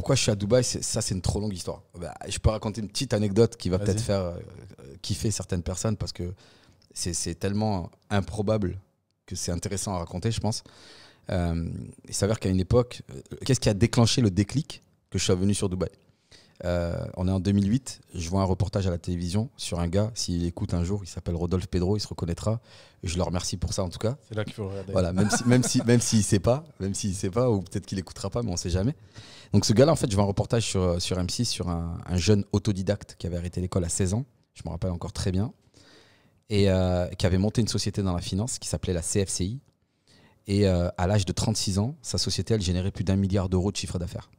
pourquoi je suis à Dubaï, ça c'est une trop longue histoire. Bah, je peux raconter une petite anecdote qui va peut-être faire kiffer certaines personnes parce que c'est tellement improbable que c'est intéressant à raconter, je pense. Il s'avère qu'à une époque, qu'est-ce qui a déclenché le déclic que je sois venu sur Dubaï? On est en 2008, je vois un reportage à la télévision sur un gars, s'il écoute un jour, il s'appelle Rodolphe Pedro, il se reconnaîtra. Je le remercie pour ça en tout cas. C'est là qu'il faut regarder. Voilà, même s'il sait pas, ou peut-être qu'il écoutera pas, mais on sait jamais. Donc ce gars-là, en fait, je vois un reportage sur M6 sur un jeune autodidacte qui avait arrêté l'école à 16 ans, je me rappelle encore très bien, et qui avait monté une société dans la finance qui s'appelait la CFCI. Et à l'âge de 36 ans, sa société, elle générait plus d'1 milliard d'euros de chiffre d'affaires.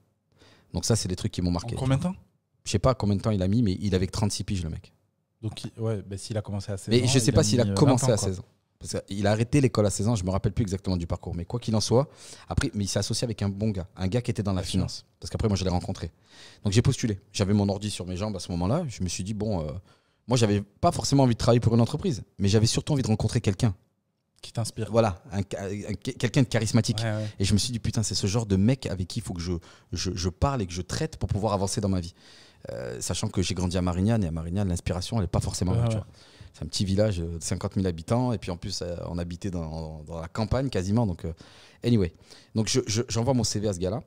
Donc ça, c'est des trucs qui m'ont marqué. En combien de temps? Je sais pas combien de temps il a mis, mais il avait que 36 piges, le mec. Donc, ouais, bah, s'il a commencé à 16 ans. Mais je sais pas s'il a commencé à 16 ans. ans. Parce qu'il a arrêté l'école à 16 ans, je me rappelle plus exactement du parcours. Mais quoi qu'il en soit, après, mais il s'est associé avec un bon gars, un gars qui était dans la finance. Parce qu'après, moi, je l'ai rencontré. Donc j'ai postulé. J'avais mon ordi sur mes jambes à ce moment-là. Je me suis dit, bon, moi, j'avais pas forcément envie de travailler pour une entreprise, mais j'avais surtout envie de rencontrer quelqu'un. Qui t'inspire. Voilà, quelqu'un de charismatique. Ouais. Et je me suis dit, putain, c'est ce genre de mec avec qui il faut que je parle et que je traite pour pouvoir avancer dans ma vie. Sachant que j'ai grandi à Marignane, et à Marignane, l'inspiration, elle n'est pas forcément là. Tu vois. C'est un petit village de 50 000 habitants, et puis en plus, on habitait dans la campagne quasiment. Donc, anyway. Donc, j'envoie mon CV à ce gars-là.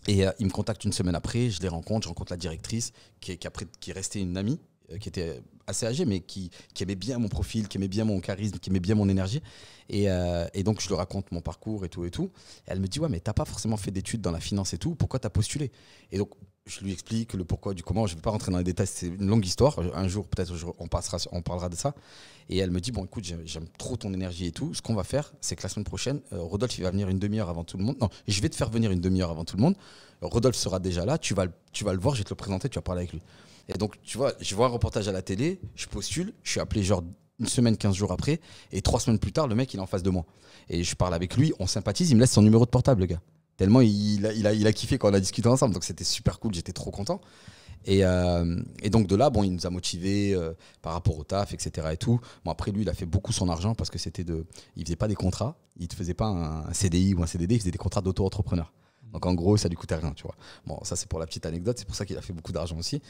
Et il me contacte une semaine après, je rencontre la directrice, qui est restée une amie, qui était assez âgée, mais qui aimait bien mon profil, qui aimait bien mon charisme, qui aimait bien mon énergie. Et donc, je lui raconte mon parcours et tout. Et elle me dit, ouais, mais t'as pas forcément fait d'études dans la finance et tout, pourquoi t'as postulé? Et donc, je lui explique le pourquoi du comment. Je ne vais pas rentrer dans les détails, c'est une longue histoire. Un jour, peut-être, on parlera de ça. Et elle me dit, bon, écoute, j'aime trop ton énergie et tout. Ce qu'on va faire, c'est que la semaine prochaine, Rodolphe, il va venir une demi-heure avant tout le monde. Non, je vais te faire venir une demi-heure avant tout le monde. Rodolphe sera déjà là, tu vas le voir, je vais te le présenter, tu vas parler avec lui. Et donc, tu vois, je vois un reportage à la télé, je postule, je suis appelé genre une semaine, 15 jours après, et 3 semaines plus tard, le mec, il est en face de moi. Et je parle avec lui, on sympathise, il me laisse son numéro de portable, le gars. Tellement il a kiffé quand on a discuté ensemble, donc c'était super cool, j'étais trop content. Et donc de là, bon, il nous a motivés par rapport au taf, etc. Et tout. Bon, après, lui, il a fait beaucoup son argent parce que il faisait pas des contrats, il ne faisait pas un CDI ou un CDD, il faisait des contrats d'auto-entrepreneur. Donc en gros, ça lui coûtait rien, tu vois. Bon, ça c'est pour la petite anecdote, c'est pour ça qu'il a fait beaucoup d'argent aussi.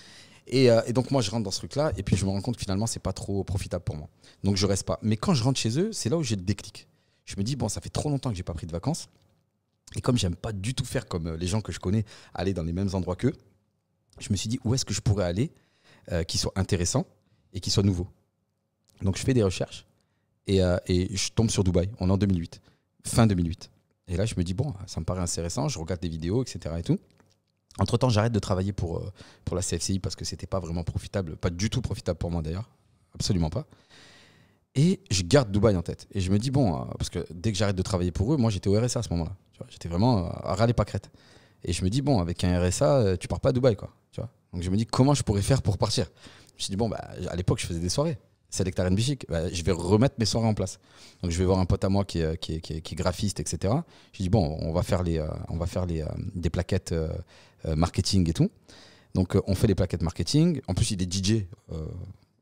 Et donc moi, je rentre dans ce truc-là, et puis je me rends compte que finalement, c'est pas trop profitable pour moi. Donc je reste pas. Mais quand je rentre chez eux, c'est là où j'ai le déclic. Je me dis, bon, ça fait trop longtemps que j'ai pas pris de vacances. Et comme j'aime pas du tout faire comme les gens que je connais, aller dans les mêmes endroits qu'eux, je me suis dit où est-ce que je pourrais aller qui soit intéressant et qui soit nouveau. Donc je fais des recherches et je tombe sur Dubaï. On est en 2008, fin 2008. Et là je me dis bon, ça me paraît intéressant, je regarde des vidéos, etc. et tout. Entre-temps, j'arrête de travailler pour la CFCI parce que c'était pas vraiment profitable, pas du tout profitable pour moi d'ailleurs, absolument pas. Et je garde Dubaï en tête. Et je me dis, bon, parce que dès que j'arrête de travailler pour eux, moi j'étais au RSA à ce moment-là. J'étais vraiment à râler pâquerette. Et je me dis, bon, avec un RSA, tu pars pas à Dubaï, quoi. Tu vois. Donc je me dis, comment je pourrais faire pour partir? Je me suis dit, bon, bah, à l'époque, je faisais des soirées. Select R&B Chic. Bah, je vais remettre mes soirées en place. Donc je vais voir un pote à moi qui est graphiste, etc. Je dis, bon, on va faire des plaquettes marketing et tout. Donc on fait les plaquettes marketing. En plus, il est DJ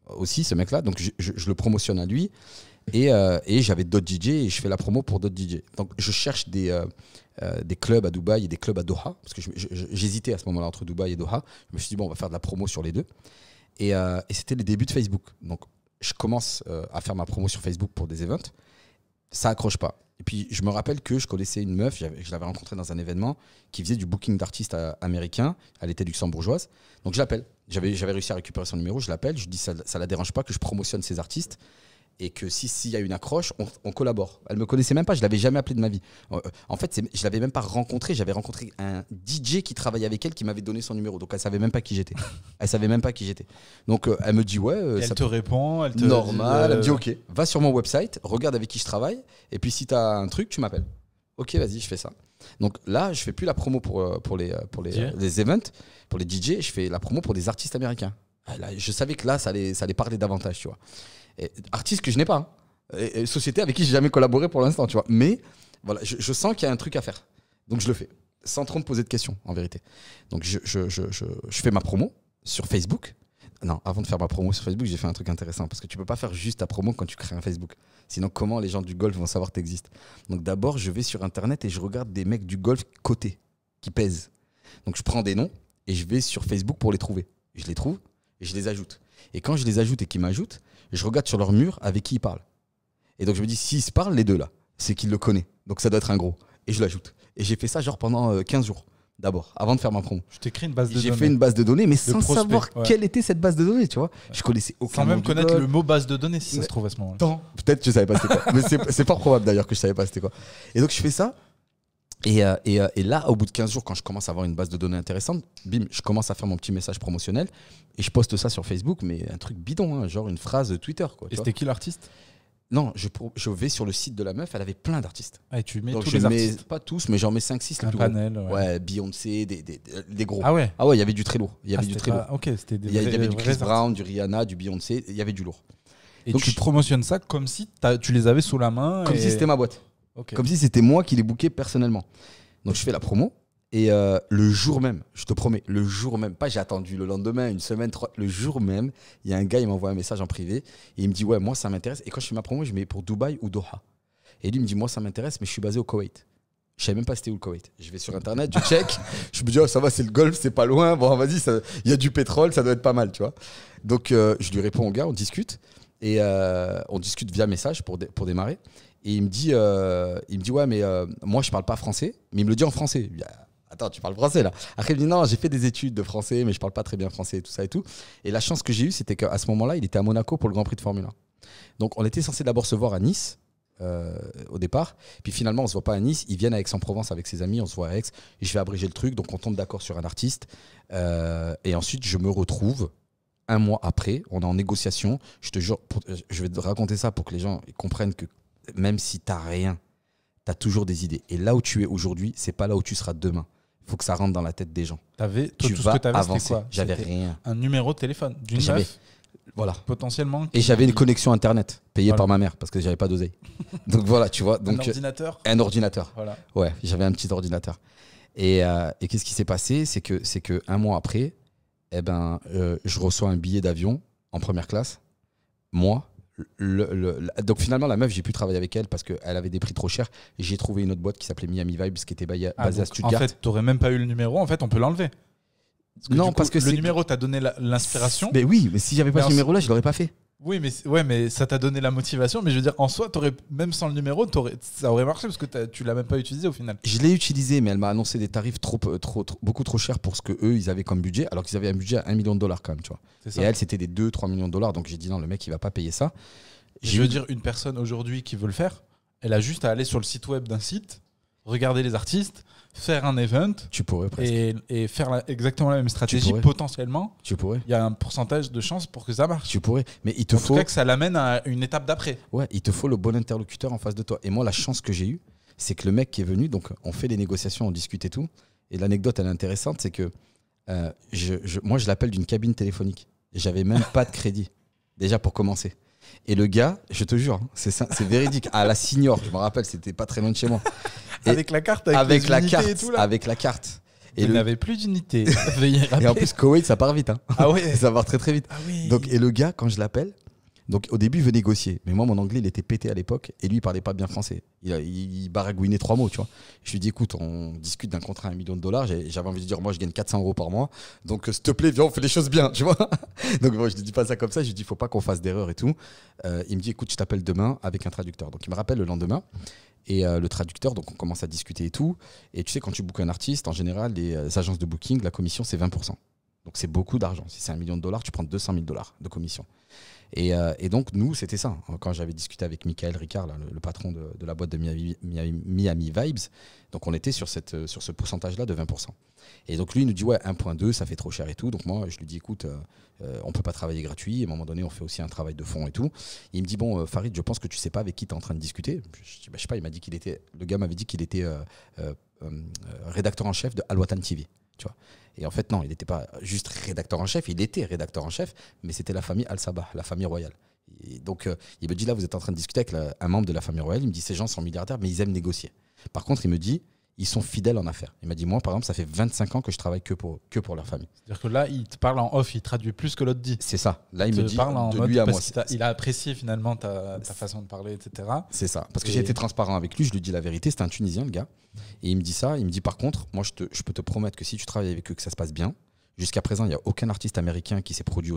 aussi, ce mec-là. Donc je le promotionne à lui. Et j'avais d'autres DJ et je fais la promo pour d'autres DJ. Donc je cherche des clubs à Dubaï et des clubs à Doha, parce que j'hésitais à ce moment-là entre Dubaï et Doha. Je me suis dit, bon, on va faire de la promo sur les deux. Et c'était les débuts de Facebook. Donc je commence à faire ma promo sur Facebook pour des events. Ça accroche pas. Et puis je me rappelle que je connaissais une meuf, je l'avais rencontrée dans un événement, qui faisait du booking d'artistes américains. Elle était luxembourgeoise. Donc je l'appelle. J'avais réussi à récupérer son numéro, je l'appelle. Je dis, ça la dérange pas que je promotionne ces artistes et que s'il y a une accroche, on collabore. Elle me connaissait même pas, je l'avais jamais appelée de ma vie. En fait, je l'avais même pas rencontrée. J'avais rencontré un DJ qui travaillait avec elle, qui m'avait donné son numéro. Donc elle savait même pas qui j'étais. Donc elle me dit ouais. Elle te répond, elle te normal. Elle me dit ok, va sur mon website, regarde avec qui je travaille, et puis si tu as un truc, tu m'appelles. Ok, vas-y, je fais ça. Donc là, je fais plus la promo pour les events, pour les DJ, je fais la promo pour des artistes américains. Là, je savais que là, ça allait parler davantage, tu vois. Et, artistes que je n'ai pas, hein. Et société avec qui j'ai jamais collaboré pour l'instant, tu vois. Mais voilà, je sens qu'il y a un truc à faire. Donc je le fais, sans trop me poser de questions, en vérité. Donc je fais ma promo sur Facebook. Non, avant de faire ma promo sur Facebook, j'ai fait un truc intéressant, parce que tu peux pas faire juste ta promo quand tu crées un Facebook. Sinon, comment les gens du golf vont savoir que tu existes? Donc d'abord, je vais sur Internet et je regarde des mecs du golf cotés, qui pèsent. Donc je prends des noms et je vais sur Facebook pour les trouver. Je les trouve et je les ajoute. Et quand je les ajoute et qu'ils m'ajoutent, je regarde sur leur mur avec qui ils parlent. Et donc je me dis, s'ils se parlent, les deux là, c'est qu'il le connaît. Donc ça doit être un gros. Et je l'ajoute. Et j'ai fait ça genre pendant 15 jours. D'abord, avant de faire ma promo. Je t'ai créé une base de données. J'ai fait une base de données, mais sans prospect, savoir quelle était cette base de données, tu vois. Je connaissais aucun Sans même nom du connaître blog. le mot base de données, si ça se trouve à ce moment-là. Tant. Peut-être que je savais pas c'était quoi. Mais c'est fort probable d'ailleurs que je savais pas c'était quoi. Et donc je fais ça. Et là, au bout de 15 jours, quand je commence à avoir une base de données intéressante, bim, je commence à faire mon petit message promotionnel et je poste ça sur Facebook, mais un truc bidon, hein, genre une phrase Twitter. Quoi, Et c'était qui l'artiste? Non, je vais sur le site de la meuf, elle avait plein d'artistes. Ah, et tu mets Donc tous je les mets, artistes. pas tous, mais j'en mets 5-6 les Un plus panel, gros. ouais. Ouais, Beyoncé, des gros. Ah ouais. Ah ouais, il y avait du très lourd. Il y avait du c'était très pas- lourd. Ok, c'était des Il y avait du vrais Chris artistes. Brown, du Rihanna, du Beyoncé, il y avait du lourd. Et Donc tu je- promotionnes ça comme si tu les avais sous la main. Comme et- si c'était ma boîte. Ok. Comme si c'était moi qui les bookais personnellement. Donc je fais la promo et le jour même, je te promets, le jour même, pas j'ai attendu le lendemain, une semaine, 3, le jour même, il y a un gars, il m'envoie un message en privé et il me dit ouais, moi ça m'intéresse. Et quand je fais ma promo, je mets pour Dubaï ou Doha. Et lui il me dit moi ça m'intéresse, mais je suis basé au Koweït. Je savais même pas c'était où le Koweït. Je vais sur internet, je check, je me dis oh ça va, c'est le Golfe, c'est pas loin. Bon vas-y, il y a du pétrole, ça doit être pas mal, tu vois. Donc je lui réponds au gars, on discute et on discute via message pour démarrer. Et il me dit ouais mais moi je parle pas français, mais il me le dit en français. Je dis, attends, tu parles français là? Après il me dit non, j'ai fait des études de français, mais je parle pas très bien français et tout ça et tout. Et la chance que j'ai eue, c'était qu'à ce moment-là, il était à Monaco pour le Grand Prix de Formule 1. Donc on était censé d'abord se voir à Nice. Au départ, puis finalement on se voit pas à Nice, ils viennent à Aix-en-Provence avec ses amis, on se voit à Aix et je vais abréger le truc, donc on tombe d'accord sur un artiste et ensuite je me retrouve un mois après, on est en négociation, je te jure, je vais te raconter ça pour que les gens comprennent que même si t'as rien, t'as toujours des idées et là où tu es aujourd'hui, c'est pas là où tu seras demain. Il faut que ça rentre dans la tête des gens. Toi, Tu tout vas ce que tu avais, c'était avancer. quoi? J'avais C'était rien. un numéro de téléphone d'une J'avais- meuf, Voilà. potentiellement. Et j'avais une connexion internet payée Voilà. par ma mère parce que j'avais pas d'oseille. Donc voilà, tu vois. Un Donc ordinateur. un ordinateur. Voilà. Ouais, j'avais un petit ordinateur. Et qu'est-ce qui s'est passé? C'est que un mois après, je reçois un billet d'avion en première classe. Moi, donc finalement, la meuf, j'ai pu travailler avec elle parce qu'elle avait des prix trop chers. Et j'ai trouvé une autre boîte qui s'appelait Miami Vibes qui était basée à Donc, Stuttgart. en fait, t'aurais même pas eu le numéro. En fait, on peut l'enlever. Non, du coup, parce que le c'est- numéro t'a donné l'inspiration. Mais oui, mais si j'avais pas Mais ce numéro-là, je l'aurais pas fait. Oui, mais ça t'a donné la motivation. Mais je veux dire, en soi, même sans le numéro, ça aurait marché parce que tu l'as même pas utilisé au final. Je l'ai utilisé, mais elle m'a annoncé des tarifs beaucoup trop chers pour ce que eux ils avaient comme budget, alors qu'ils avaient un budget à $1 million quand même, tu vois. C'est ça. Et elle, c'était des 2-3 millions de dollars. Donc j'ai dit non, le mec, il va pas payer ça. Je veux dire, une personne aujourd'hui qui veut le faire, elle a juste à aller sur le site web d'un site, regarder les artistes, faire un event Tu pourrais presque. et faire exactement la même stratégie. pourrais. Potentiellement, Tu pourrais. il y a un pourcentage de chances pour que ça marche. Tu pourrais. Mais il te En faut. tout cas, que ça l'amène à une étape d'après. Ouais, il te faut le bon interlocuteur en face de toi. Et moi, la chance que j'ai eue, c'est que le mec qui est venu, donc on fait les négociations, on discute et tout. Et l'anecdote, elle est intéressante, c'est que moi, je l'appelle d'une cabine téléphonique. J'avais même pas de crédit, déjà pour commencer. Et le gars, je te jure, hein, c'est véridique, à la Signor, je me rappelle, c'était pas très loin de chez moi. Et Avec la carte, avec les la unités carte, et tout là. avec la carte. Et vous n'avez plus d'unité. Veuillez Et en rappeler. plus, Koweït, ça part vite. Hein. Ah ouais. Ça part très très vite. Ah oui. Donc, et le gars, quand je l'appelle, donc au début, il veut négocier. Mais moi, mon anglais, il était pété à l'époque. Et lui, il parlait pas bien français. Il baragouinait 3 mots, tu vois. Je lui dis, écoute, on discute d'un contrat à $1 million. J'avais envie de dire, moi, je gagne 400 € par mois. Donc, s'il te plaît, viens, on fait les choses bien, tu vois. Donc, moi, je lui dis pas ça comme ça. Je lui dis, il faut pas qu'on fasse d'erreur et tout. Il me dit, écoute, je t'appelle demain avec un traducteur. Donc, il me rappelle le lendemain. Et le traducteur, donc on commence à discuter et tout. Et tu sais, quand tu bookes un artiste, en général, les agences de booking, la commission, c'est 20%. Donc c'est beaucoup d'argent. Si c'est $1 million, tu prends $200 000 de commission. Et donc, nous, c'était ça. Quand j'avais discuté avec Michael Ricard, là, le patron de la boîte de Miami Vibes, donc on était sur ce pourcentage-là de 20%. Et donc, lui, il nous dit, ouais, 1,2, ça fait trop cher et tout. Donc, moi, je lui dis, écoute, on peut pas travailler gratuit. À un moment donné, on fait aussi un travail de fond et tout. Et il me dit, bon, Farid, je pense que tu sais pas avec qui tu es en train de discuter. Je dis, bah, je sais pas, le gars m'avait dit qu'il était rédacteur en chef de Al Watan TV. Tu vois. Et en fait, non, il n'était pas juste rédacteur en chef, il était rédacteur en chef, mais c'était la famille Al-Sabah, la famille royale. Et donc, il me dit, là, vous êtes en train de discuter avec un membre de la famille royale. Il me dit, ces gens sont milliardaires, mais ils aiment négocier. Par contre, il me dit, ils sont fidèles en affaires. Il m'a dit, moi, par exemple, ça fait 25 ans que je travaille que pour leur famille. C'est-à-dire que là, il te parle en off, il traduit plus que l'autre dit. C'est ça. Là, il me dit parle en de mode lui à moi. il a apprécié finalement ta façon de parler, etc. C'est ça. Parce que j'ai été transparent avec lui, je lui dis la vérité. C'était un Tunisien, le gars. Et il me dit ça. Il me dit, par contre, moi, je peux te promettre que si tu travailles avec eux, que ça se passe bien. Jusqu'à présent, il n'y a aucun artiste américain qui s'est produit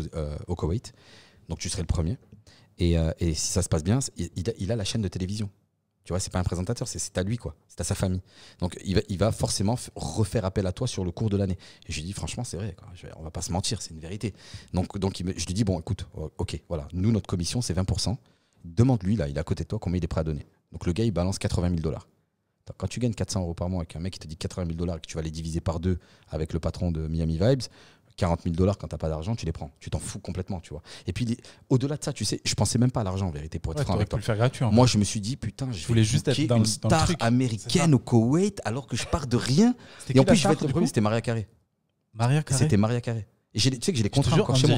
au Koweït. Donc, tu serais le premier. Et si ça se passe bien, il a la chaîne de télévision. Tu vois, c'est pas un présentateur, c'est à lui, quoi. C'est à sa famille. Donc, il va forcément refaire appel à toi sur le cours de l'année. Et je lui dis, franchement, c'est vrai, quoi. On va pas se mentir, c'est une vérité. Donc je lui dis, bon, écoute, ok, voilà. Nous, notre commission, c'est 20%. Demande-lui, là, il est à côté de toi, combien il est prêt à donner. Donc, le gars, il balance 80 000 $. Quand tu gagnes 400 € par mois et qu'un mec qui te dit 80 000 $ et que tu vas les diviser par 2 avec le patron de Miami Vibes, 40 000 $ quand t'as pas d'argent, tu les prends. Tu t'en fous complètement, tu vois. Et puis, au-delà de ça, tu sais, je pensais même pas à l'argent, en vérité, pour être franc avec toi. Pu le faire gratuit. Moi, je me suis dit, putain, je voulais juste être dans une le star truc. américaine au Koweït alors que je pars de rien. Et en plus, je vais être le premier, c'était Maria Carré. Maria Carré. C'était Maria Carré. Et tu sais que j'ai les contrats encore chez moi.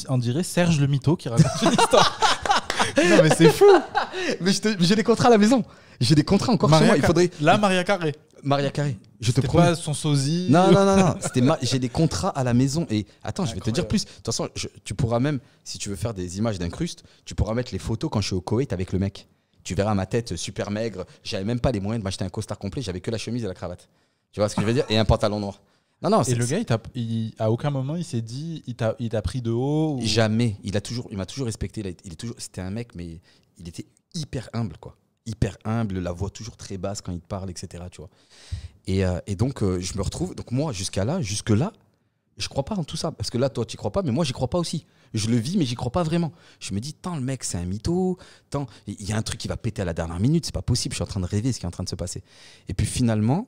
On dirait Serge le mytho qui raconte une histoire. Non, mais c'est fou. Mais j'ai des contrats à la maison. J'ai des contrats encore chez moi. Il faudrait. Là, Maria Carré. Maria Carré, je te C'était promets. pas son sosie. Non. J'ai des contrats à la maison. Et attends, je vais te dire plus. De toute façon, tu pourras même, si tu veux faire des images d'incruste, tu pourras mettre les photos quand je suis au Koweït avec le mec. Tu verras ma tête super maigre. J'avais même pas les moyens de m'acheter un costard complet. J'avais que la chemise et la cravate. Tu vois ce que je veux dire? Et un pantalon noir. Non, et le gars, à aucun moment, il s'est dit, il t'a pris de haut. Jamais. Il m'a toujours respecté. C'était un mec, mais il était hyper humble, quoi. Hyper humble, la voix toujours très basse quand il te parle, etc. Tu vois. Et donc, je me retrouve. Donc, moi, jusque-là, je crois pas en tout ça. Parce que là, toi, tu crois pas, mais moi, j'y crois pas aussi. Je le vis, mais j'y crois pas vraiment. Je me dis, tant le mec, c'est un mytho. Tant, il y a un truc qui va péter à la dernière minute. C'est pas possible. Je suis en train de rêver ce qui est en train de se passer. Et puis, finalement,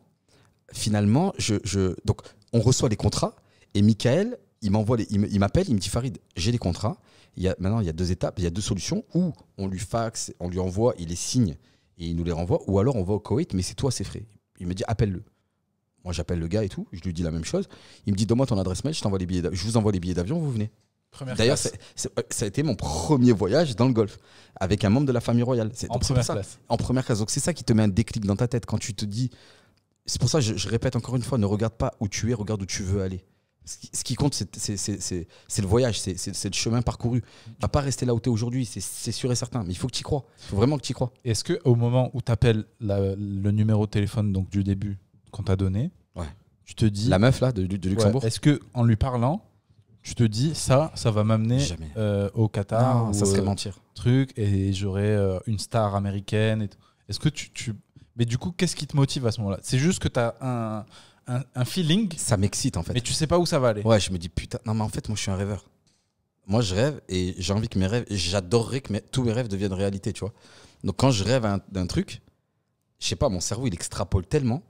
donc, on reçoit les contrats. Et Michael, il m'appelle, il me dit, Farid, j'ai les contrats. Maintenant, il y a 2 étapes, il y a 2 solutions. Ou on lui faxe, on lui envoie, il les signe et il nous les renvoie. Ou alors on va au Koweït, mais c'est toi, c'est frais. Il me dit, appelle-le. Moi, j'appelle le gars et tout. Je lui dis la même chose. Il me dit, donne-moi ton adresse mail, je vous envoie les billets d'avion, vous venez. D'ailleurs, ça a été mon premier voyage dans le Golfe avec un membre de la famille royale. En première classe. En première classe. Donc, c'est ça qui te met un déclic dans ta tête quand tu te dis. C'est pour ça que je répète encore une fois, ne regarde pas où tu es, regarde où tu veux aller. Ce qui compte, c'est le voyage, c'est le chemin parcouru. Tu vas pas rester là où tu es aujourd'hui, c'est sûr et certain. Mais il faut que tu y crois. Il faut vraiment que tu y crois. Est-ce qu'au moment où tu appelles le numéro de téléphone donc, du début qu'on t'a donné, tu te dis. La meuf là, de Luxembourg. Est-ce qu'en lui parlant, tu te dis ça va m'amener au Qatar? Non, ça serait mentir. Truc, et j'aurai une star américaine. Est-ce que tu. Mais du coup, qu'est-ce qui te motive à ce moment-là? C'est juste que tu as un feeling. Ça m'excite en fait. Mais tu sais pas où ça va aller. Ouais, je me dis putain, non mais en fait moi je suis un rêveur. Moi je rêve et j'ai envie que mes rêves, j'adorerais que tous mes rêves deviennent réalité, tu vois. Donc quand je rêve d'un truc, je sais pas, mon cerveau il extrapole tellement.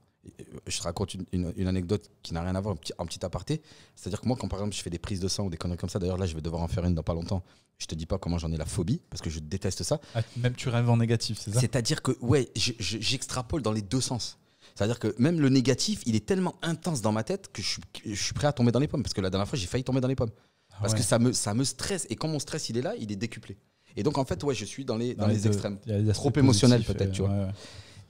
Je te raconte une anecdote qui n'a rien à voir, un petit aparté. C'est-à-dire que moi quand par exemple je fais des prises de sang ou des conneries comme ça, d'ailleurs là je vais devoir en faire une dans pas longtemps. Je te dis pas comment j'en ai la phobie parce que je déteste ça. Ah, même tu rêves en négatif, c'est ça? C'est-à-dire que ouais, j'extrapole dans les 2 sens. C'est-à-dire que même le négatif, il est tellement intense dans ma tête que je suis prêt à tomber dans les pommes. Parce que la dernière fois, j'ai failli tomber dans les pommes. Parce que ça me stresse. Et quand mon stress, il est là, il est décuplé. Et donc, en fait, ouais, je suis dans les extrêmes. Trop émotionnel, peut-être, tu vois. Ouais.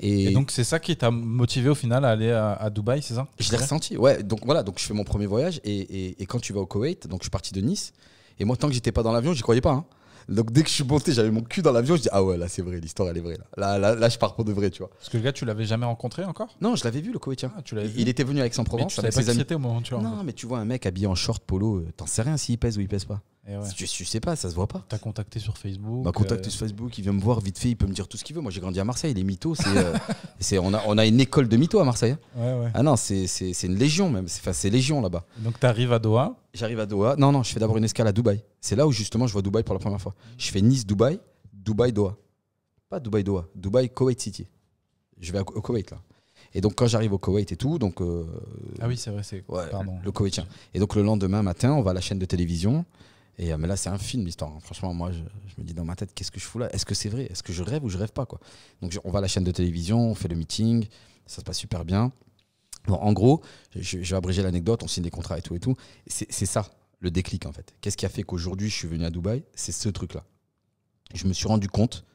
Et donc, c'est ça qui t'a motivé au final à aller à Dubaï, c'est ça? Je l'ai ressenti, ouais. Donc, voilà, donc, je fais mon premier voyage. Et quand tu vas au Koweït, donc je suis parti de Nice. Et moi, tant que j'étais pas dans l'avion, j'y croyais pas. Hein. Donc dès que je suis monté, j'avais mon cul dans l'avion, je dis ah ouais, là c'est vrai, l'histoire elle est vraie là je pars pour de vrai, tu vois. Parce que le gars, tu l'avais jamais rencontré encore? Non, je l'avais vu le Koweïtien. Ah, tu l'avais vu. Il était venu avec Aix-en-Provence. Tu savais pas qui c'était au moment où tu vois. Non, mais tu vois un mec habillé en short polo, t'en sais rien s'il pèse ou il pèse pas. Ouais. Tu sais pas, ça se voit pas. T'as contacté sur Facebook. Bah contacté sur Facebook, il vient me voir vite fait, il peut me dire tout ce qu'il veut. Moi j'ai grandi à Marseille, les mythos, on a une école de mythos à Marseille. Ouais. Ah non, c'est une légion même, c'est légion là-bas. Donc t'arrives à Doha. J'arrive à Doha. Non, je fais d'abord une escale à Dubaï. C'est là où justement je vois Dubaï pour la première fois. Je fais Nice-Dubaï, Dubaï-Doha. Pas Dubaï-Doha, Dubaï-Koweït City. Je vais au Koweït là. Et donc quand j'arrive au Koweït et tout, donc ah oui, c'est vrai, pardon. Le Koweïtien. Et donc le lendemain matin, on va à la chaîne de télévision. Et mais là, c'est un film l'histoire. Hein. Franchement, moi, je me dis dans ma tête, qu'est-ce que je fous là? Est-ce que c'est vrai? Est-ce que je rêve ou je rêve pas, quoi? Donc on va à la chaîne de télévision, on fait le meeting, ça se passe super bien. Bon, en gros, je vais abréger l'anecdote, on signe des contrats et tout et tout. C'est ça le déclic en fait. Qu'est-ce qui a fait qu'aujourd'hui je suis venu à Dubaï? C'est ce truc-là. Je me suis rendu compte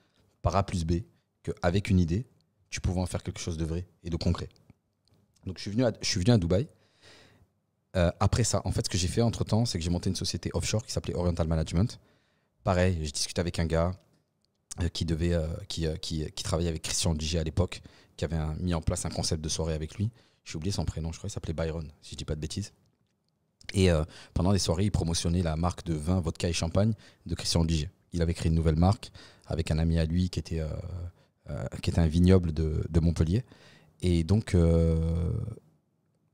par A plus B qu'avec une idée, tu pouvais en faire quelque chose de vrai et de concret. Donc je suis venu à Dubaï. Après ça, en fait, ce que j'ai fait entre-temps, c'est que j'ai monté une société offshore qui s'appelait Oriental Management. Pareil, j'ai discuté avec un gars qui travaillait avec Christian Diger à l'époque, qui avait mis en place un concept de soirée avec lui. J'ai oublié son prénom, je crois qu'il s'appelait Byron, si je dis pas de bêtises. Et pendant les soirées, il promotionnait la marque de vin, vodka et champagne de Christian Diger. Il avait créé une nouvelle marque avec un ami à lui qui était un vignoble de Montpellier. Et donc,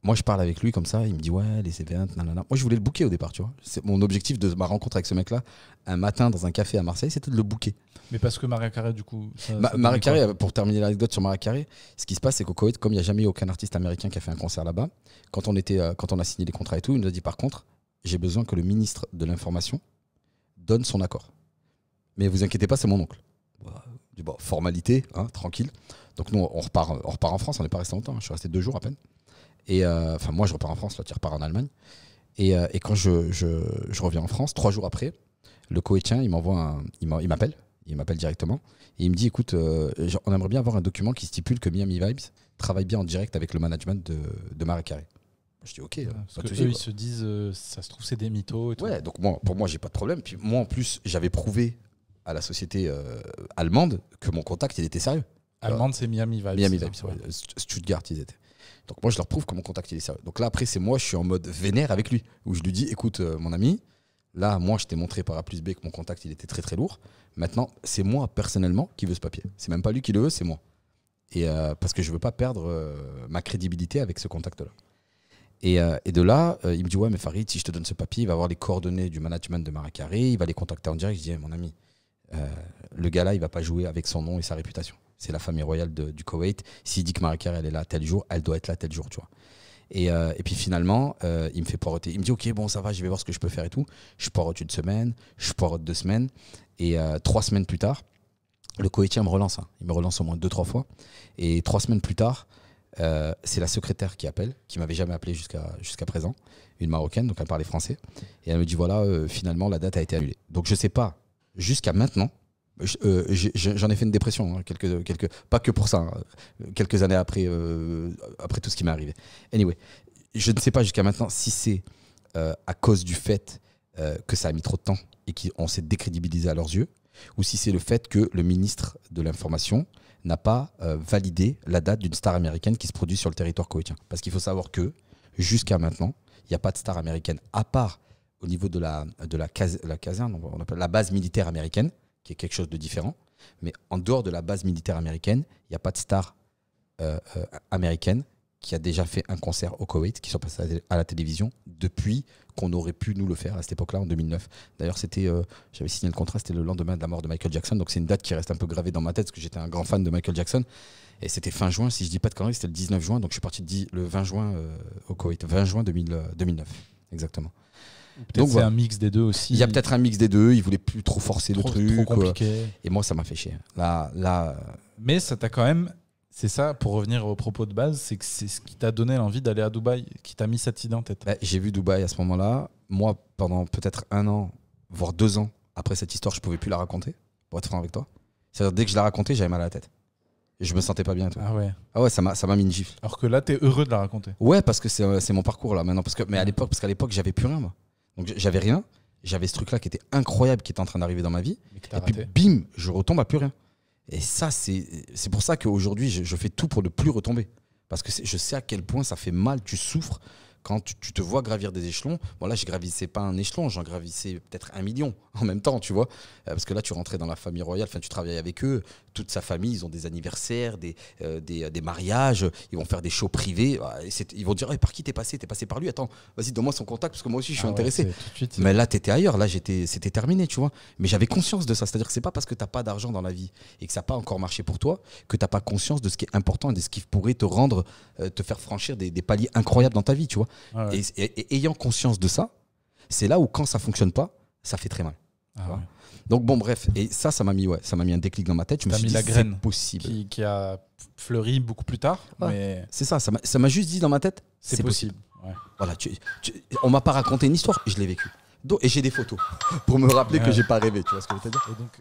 moi, je parle avec lui comme ça. Il me dit, ouais, les events, nanana. Moi, je voulais le booker au départ, tu vois. Mon objectif de ma rencontre avec ce mec-là, un matin dans un café à Marseille, c'était de le booker. Mais parce que Maria Carré, du coup. Maria Carré, pour terminer l'anecdote sur Maria Carré, ce qui se passe, c'est qu'au Koweït, comme il n'y a jamais eu aucun artiste américain qui a fait un concert là-bas, quand on a signé les contrats et tout, il nous a dit, par contre, j'ai besoin que le ministre de l'Information donne son accord. Mais vous inquiétez pas, c'est mon oncle. Bon, formalité, hein, tranquille. Donc nous, on repart en France, on n'est pas resté longtemps, hein, je suis resté 2 jours à peine. Et enfin, moi, je repars en France, là, tu repars en Allemagne. Et quand je reviens en France, 3 jours après, le Koweïtien, il m'appelle directement. Et il me dit, écoute, on aimerait bien avoir un document qui stipule que Miami Vibes travaille bien en direct avec le management de Maria Carré. Je dis, ok. Parce qu'eux, ils se disent, ça se trouve, c'est des mythos. Et tout. Ouais, donc pour moi, j'ai pas de problème. Puis moi, en plus, j'avais prouvé à la société allemande que mon contact, il était sérieux. Allemande, c'est Miami Vibes. Miami Vibes, ouais. Stuttgart, ils étaient. Donc moi, je leur prouve que mon contact, il est sérieux. Donc là, après, c'est moi, je suis en mode vénère avec lui, où je lui dis, écoute, mon ami, là, moi, je t'ai montré par A plus B que mon contact, il était très, très lourd. Maintenant, c'est moi, personnellement, qui veux ce papier. C'est même pas lui qui le veut, c'est moi. Et parce que je veux pas perdre ma crédibilité avec ce contact-là. Et de là, il me dit, ouais, mais Farid, si je te donne ce papier, il va avoir les coordonnées du management de Maria Carré, il va les contacter en direct. Je dis, hey, mon ami, le gars-là, il va pas jouer avec son nom et sa réputation. C'est la famille royale du Koweït. S'il dit que Maria Carré, elle est là tel jour, elle doit être là tel jour, tu vois. Et puis finalement, il me fait poireauter. Il me dit, ok, bon, ça va, je vais voir ce que je peux faire et tout. Je poireaute 1 semaine, je poireaute 2 semaines. Et 3 semaines plus tard, le Koweïtien me relance. Hein. Il me relance au moins 2-3 fois. Et 3 semaines plus tard, c'est la secrétaire qui appelle, qui m'avait jamais appelé jusqu'à présent, une Marocaine, donc elle parlait français. Et elle me dit, voilà, finalement, la date a été annulée. Donc je sais pas, jusqu'à maintenant, j'en ai fait une dépression, hein, pas que pour ça, hein, quelques années après tout ce qui m'est arrivé. Anyway, je ne sais pas jusqu'à maintenant si c'est à cause du fait que ça a mis trop de temps et qu'on s'est décrédibilisé à leurs yeux, ou si c'est le fait que le ministre de l'Information n'a pas validé la date d'une star américaine qui se produit sur le territoire koweïtien. Parce qu'il faut savoir que jusqu'à maintenant, il n'y a pas de star américaine, à part au niveau de la caserne, on appelle la base militaire américaine, qui est quelque chose de différent. Mais en dehors de la base militaire américaine, il n'y a pas de star américaine qui a déjà fait un concert au Koweït, qui sont passés à la télévision depuis qu'on aurait pu nous le faire à cette époque-là, en 2009. D'ailleurs, j'avais signé le contrat, c'était le lendemain de la mort de Michael Jackson, donc c'est une date qui reste un peu gravée dans ma tête, parce que j'étais un grand fan de Michael Jackson. Et c'était fin juin, si je ne dis pas de conneries, c'était le 19 juin, donc je suis parti le 20 juin au Koweït. 20 juin 2009, exactement. Peut-être c'est un mix des deux aussi. Il y a peut-être un mix des deux, il voulait plus trop forcer le truc. Trop compliqué. Et moi, ça m'a fait chier. Mais ça t'a quand même... C'est ça, pour revenir au propos de base, c'est que c'est ce qui t'a donné l'envie d'aller à Dubaï, qui t'a mis cette idée en tête. J'ai vu Dubaï à ce moment-là. Moi, pendant peut-être 1 an, voire 2 ans, après cette histoire, je ne pouvais plus la raconter, pour être franc avec toi. C'est-à-dire, dès que je la racontais, j'avais mal à la tête. Et je me sentais pas bien. Ah ouais. Ah ouais, ça m'a mis une gifle. Alors que là, t'es heureux de la raconter. Ouais, parce que c'est mon parcours là maintenant. Parce qu'à l'époque, j'avais plus rien, moi. Donc j'avais rien. J'avais ce truc-là qui était incroyable, qui était en train d'arriver dans ma vie. Et puis bim, je retombe à plus rien. Et ça, c'est pour ça qu'aujourd'hui, je fais tout pour ne plus retomber. Parce que je sais à quel point ça fait mal, tu souffres quand tu te vois gravir des échelons. Bon, là, je gravissais pas un échelon, j'en gravissais peut-être 1 million en même temps, tu vois. Parce que là, tu rentrais dans la famille royale, tu travaillais avec eux, toute sa famille, ils ont des anniversaires, des mariages, ils vont faire des shows privés. Ils vont dire, hey, par qui t'es passé par lui, attends, vas-y, donne-moi son contact, parce que moi aussi, je suis intéressé. Ouais, tout de suite, mais là, t'étais ailleurs, là, c'était terminé, tu vois. Mais j'avais conscience de ça, c'est-à-dire que c'est pas parce que t'as pas d'argent dans la vie et que ça n'a pas encore marché pour toi que t'as pas conscience de ce qui est important et de ce qui pourrait te faire franchir des paliers incroyables dans ta vie, tu vois. Ah ouais. Et ayant conscience de ça, c'est là où quand ça fonctionne pas, ça fait très mal. Ah ouais. Donc bon, bref, et ça m'a mis un déclic dans ma tête. Je me suis dit, la graine c'est possible. Qui a fleuri beaucoup plus tard. Ouais. Mais... C'est ça m'a juste dit dans ma tête, c'est possible. Ouais. Voilà, on m'a pas raconté une histoire, je l'ai vécu. Et j'ai des photos pour me rappeler que j'ai pas rêvé, tu vois ce que je veux te dire. Et donc,